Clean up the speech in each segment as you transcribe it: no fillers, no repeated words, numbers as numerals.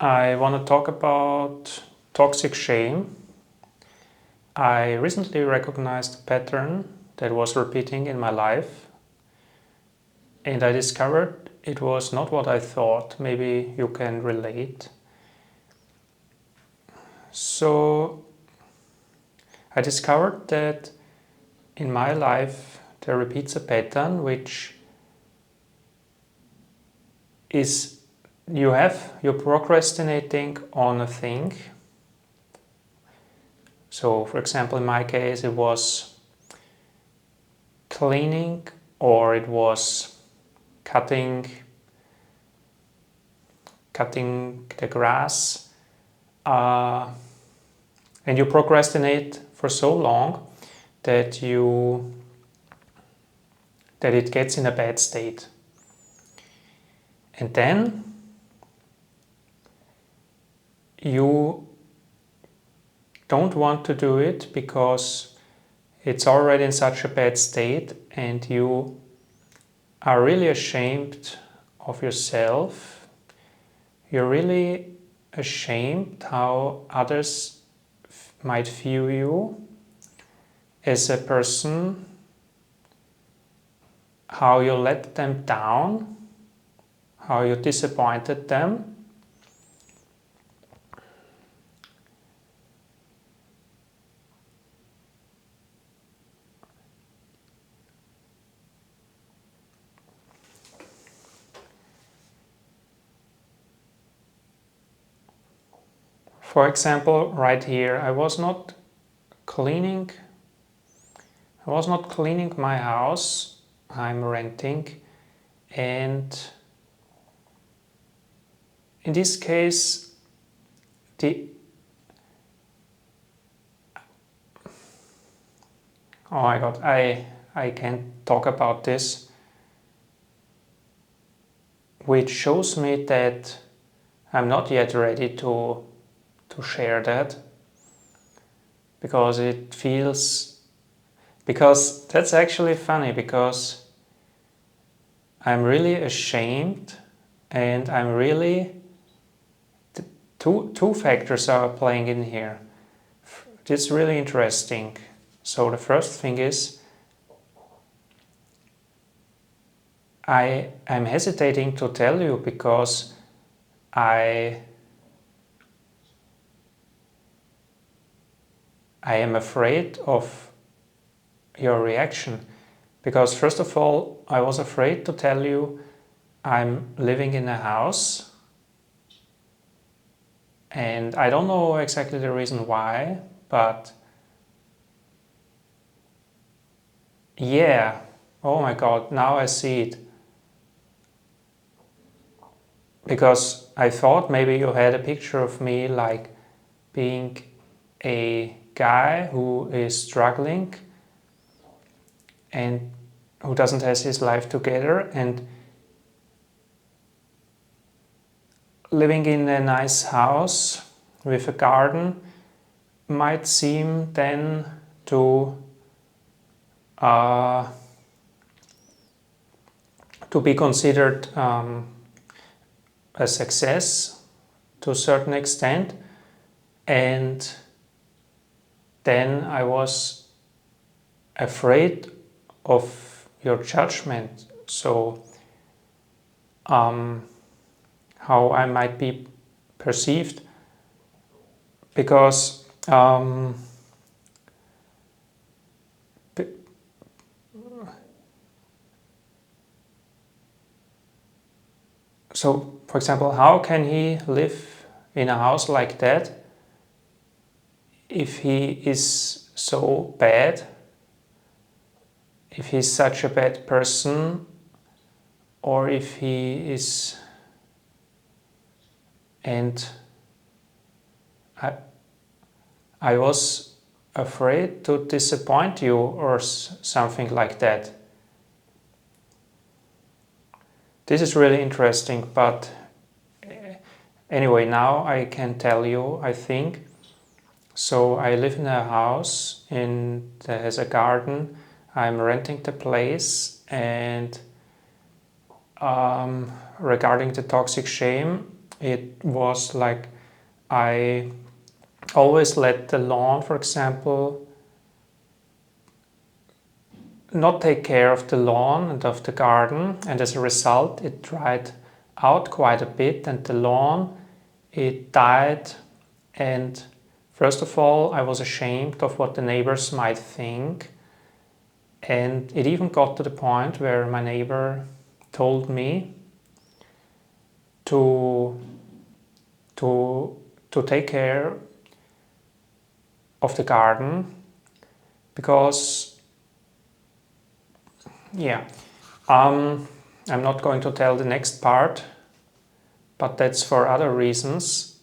I want to talk about toxic shame. I recently recognized a pattern that was repeating in my life, and I discovered it was not what I thought. Maybe you can relate. So I discovered that in my life there repeats a pattern which is you're procrastinating on a thing. So for example, in my case it was cleaning, or it was cutting the grass, and you procrastinate for so long that it gets in a bad state. And then you don't want to do it because it's already in such a bad state, and you are really ashamed of yourself. You're really ashamed how others might view you as a person, how you let them down, how you disappointed them. For example, right here, I was not cleaning my house. I'm renting, and in this case, oh my god, I can't talk about this, which shows me that I'm not yet ready to share that, because that's actually funny, because I'm really ashamed, and I'm really two factors are playing in here. It's really interesting. So the first thing is, I'm hesitating to tell you because I am afraid of your reaction. Because first of all, I was afraid to tell you I'm living in a house, and I don't know exactly the reason why, but yeah, oh my god, now I see it. Because I thought maybe you had a picture of me like being a guy who is struggling and who doesn't have his life together, and living in a nice house with a garden might seem then to be considered a success to a certain extent. And then I was afraid of your judgment, so how I might be perceived, because so for example, how can he live in a house like that if he is so bad, if he's such a bad person, or if he is, and I was afraid to disappoint you or something like that. This is really interesting, but anyway, now I can tell you, I think. So I live in a house that has a garden. I'm renting the place, and regarding the toxic shame, It was like I always let the lawn, for example, not take care of the lawn and of the garden, and as a result it dried out quite a bit, and the lawn, it died. And first of all, I was ashamed of what the neighbors might think, and it even got to the point where my neighbor told me to to take care of the garden, because yeah, I'm not going to tell the next part, but that's for other reasons.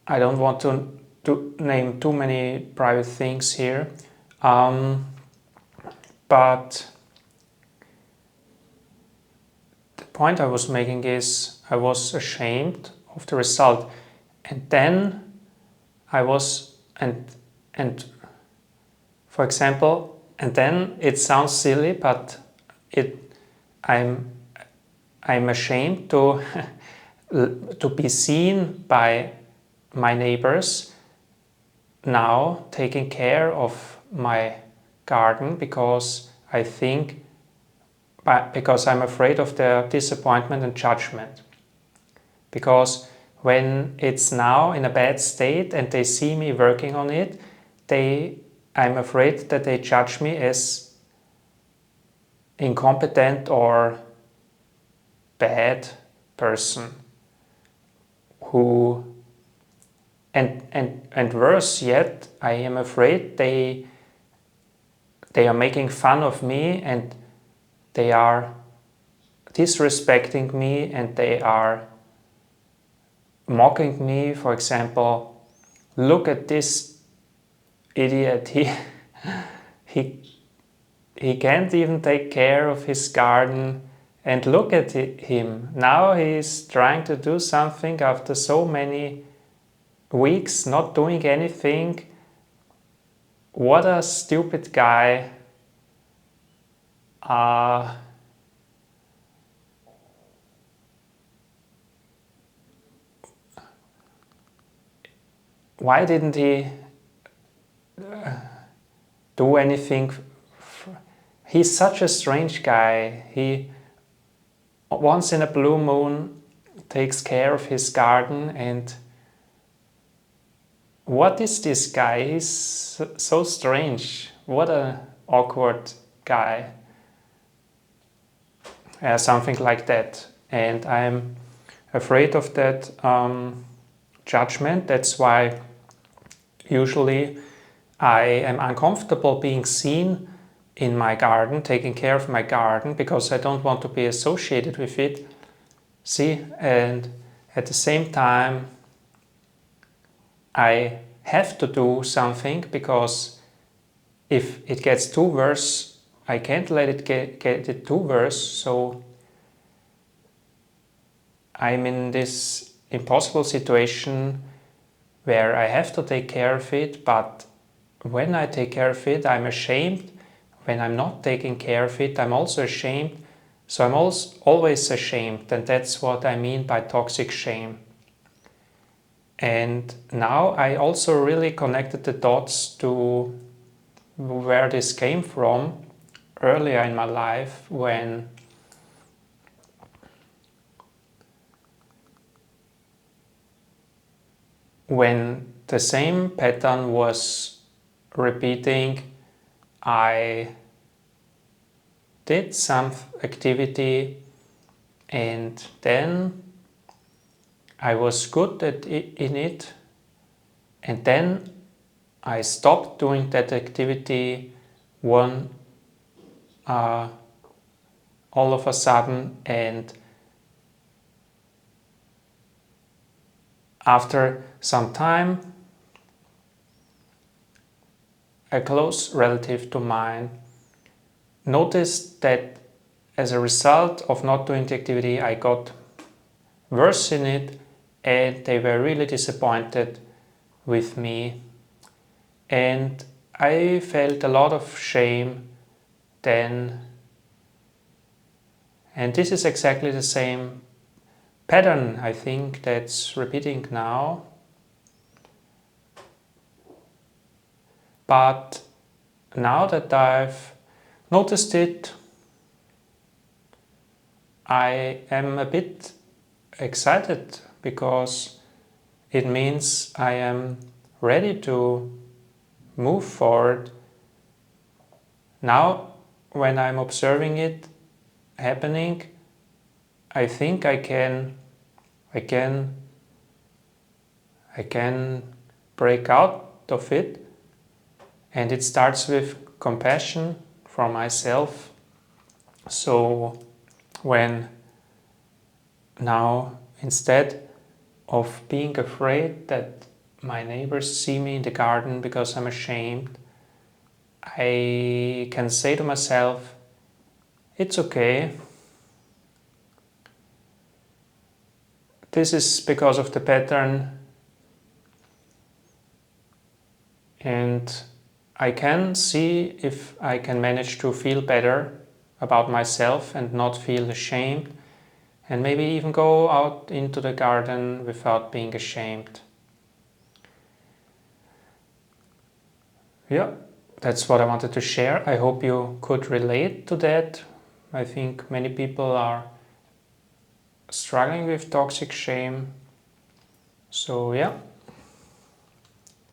I don't want to name too many private things here, but the point I was making is I was ashamed of the result, and then I was and for example, and then it sounds silly, but it I'm ashamed to to be seen by my neighbors now taking care of my garden, because I think because I'm afraid of their disappointment and judgment. Because when it's now in a bad state and they see me working on it, I'm afraid that they judge me as incompetent or bad person who and worse yet, I am afraid they are making fun of me, and they are disrespecting me, and they are mocking me. For example, look at this idiot, he he can't even take care of his garden, and look at him now, he's trying to do something after so many weeks not doing anything. What a stupid guy. Why didn't he do anything? He's such a strange guy. He once in a blue moon takes care of his garden, and what is this guy? He's so strange. What a awkward guy. Something like that. And I'm afraid of that judgment. That's why usually I am uncomfortable being seen in my garden, taking care of my garden, because I don't want to be associated with it. See, and at the same time, I have to do something, because if it gets too worse, I can't let it get it too worse. So I'm in this impossible situation where I have to take care of it, but when I take care of it, I'm ashamed. When I'm not taking care of it, I'm also ashamed. So I'm always ashamed, and that's what I mean by toxic shame. And now I also really connected the dots to where this came from earlier in my life, when the same pattern was repeating. I did some activity, and then I was good in it, and then I stopped doing that activity all of a sudden, and after some time, a close relative to mine noticed that as a result of not doing the activity, I got worse in it, and they were really disappointed with me. And I felt a lot of shame then, And this is exactly the same pattern, I think, that's repeating now. But now that I've noticed it, I am a bit excited because it means I am ready to move forward. Now, when I'm observing it happening, I think I can break out of it, and it starts with compassion for myself. So when now, instead of being afraid that my neighbors see me in the garden because I'm ashamed, I can say to myself, it's okay. This is because of the pattern, and I can see if I can manage to feel better about myself and not feel ashamed, and maybe even go out into the garden without being ashamed. Yeah, that's what I wanted to share. I hope you could relate to that. I think many people are struggling with toxic shame. So yeah,